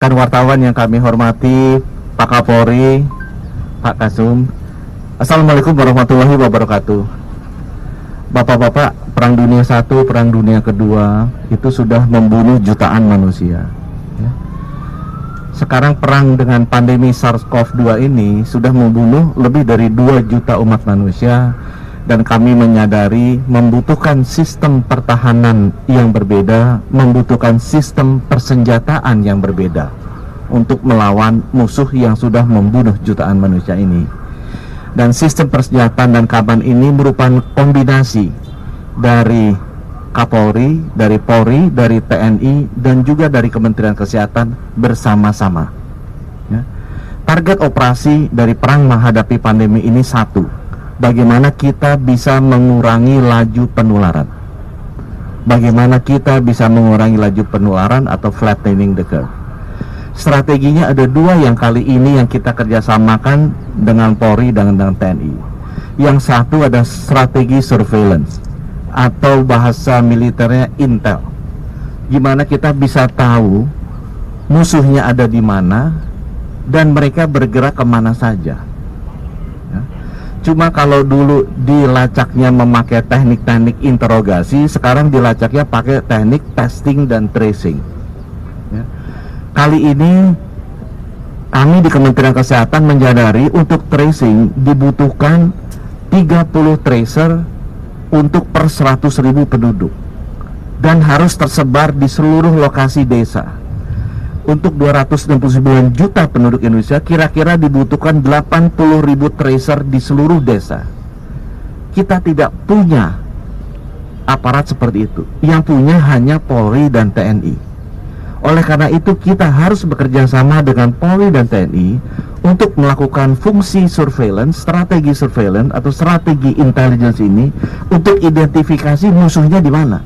Rekan wartawan yang kami hormati, Pak Kapolri, Pak Kasum, Assalamualaikum warahmatullahi wabarakatuh. Bapak-bapak, Perang Dunia I, Perang Dunia Kedua itu sudah membunuh jutaan manusia. Sekarang perang dengan pandemi SARS-CoV-2 ini sudah membunuh lebih dari 2 juta umat manusia, dan kami menyadari membutuhkan sistem pertahanan yang berbeda, membutuhkan sistem persenjataan yang berbeda untuk melawan musuh yang sudah membunuh jutaan manusia ini. Dan sistem persenjataan dan kaban ini merupakan kombinasi dari Kapolri, dari Polri, dari TNI, dan juga dari Kementerian Kesehatan bersama-sama. Target operasi dari perang menghadapi pandemi ini satu: bagaimana kita bisa mengurangi laju penularan. Bagaimana kita bisa mengurangi laju penularan atau flattening the curve. Strateginya ada 2 yang kali ini yang kita kerjasamakan dengan Polri dan dengan TNI. Yang satu ada strategi surveillance atau bahasa militernya intel. Gimana kita bisa tahu musuhnya ada di mana dan mereka bergerak kemana saja. Cuma kalau dulu dilacaknya memakai teknik-teknik interogasi, sekarang dilacaknya pakai teknik testing dan tracing. Kali ini kami di Kementerian Kesehatan menyadari untuk tracing dibutuhkan 30 tracer untuk per 100.000 penduduk dan harus tersebar di seluruh lokasi desa. Untuk 269 juta penduduk Indonesia kira-kira dibutuhkan 80.000 tracer di seluruh desa. Kita tidak punya aparat seperti itu. Yang punya hanya Polri dan TNI. Oleh karena itu kita harus bekerja sama dengan Polri dan TNI untuk melakukan fungsi surveillance, strategi surveillance atau strategi intelligence ini untuk identifikasi musuhnya di mana,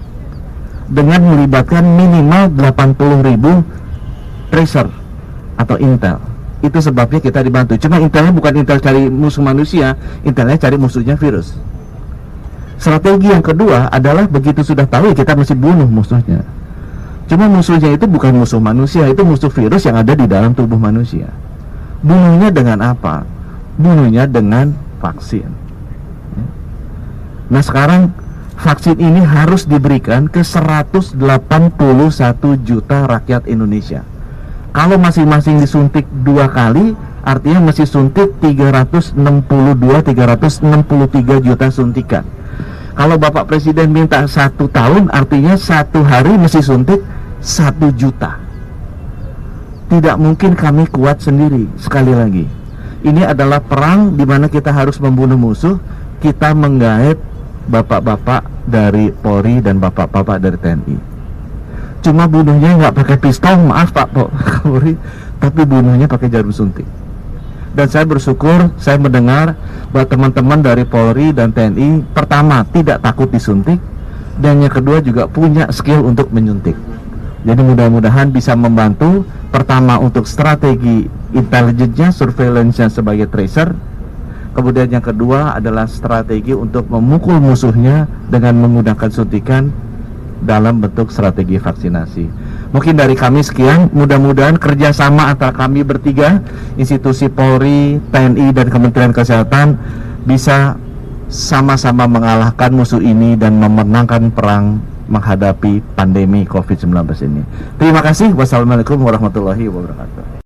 dengan melibatkan minimal 80.000 tracer atau intel. Itu sebabnya kita dibantu. Cuma intelnya bukan intel cari musuh manusia, intelnya cari musuhnya virus. Strategi yang kedua adalah begitu sudah tahu ya kita mesti bunuh musuhnya. Cuma musuhnya itu bukan musuh manusia, itu musuh virus yang ada di dalam tubuh manusia. Bunuhnya dengan apa? Bunuhnya dengan vaksin. Nah sekarang vaksin ini harus diberikan ke 181 juta rakyat Indonesia. Kalau masing-masing disuntik 2 kali, artinya mesti suntik 363 juta suntikan. Kalau Bapak Presiden minta 1 tahun, artinya 1 hari mesti suntik 1 juta. Tidak mungkin kami kuat sendiri. Sekali lagi, ini adalah perang di mana kita harus membunuh musuh. Kita menggait bapak-bapak dari Polri dan bapak-bapak dari TNI. Cuma bunuhnya nggak pakai pistol, maaf Pak Polri, tapi bunuhnya pakai jarum suntik. Dan saya bersyukur, saya mendengar bahwa teman-teman dari Polri dan TNI pertama tidak takut disuntik, dan yang kedua juga punya skill untuk menyuntik. Jadi mudah-mudahan bisa membantu pertama untuk strategi intelijennya, surveillance-nya sebagai tracer. Kemudian yang kedua adalah strategi untuk memukul musuhnya dengan menggunakan suntikan dalam bentuk strategi vaksinasi. Mungkin dari kami sekian, mudah-mudahan kerjasama antara kami bertiga, institusi Polri, TNI, dan Kementerian Kesehatan bisa sama-sama mengalahkan musuh ini dan memenangkan perang menghadapi pandemi COVID-19 ini. Terima kasih. Wassalamualaikum warahmatullahi wabarakatuh.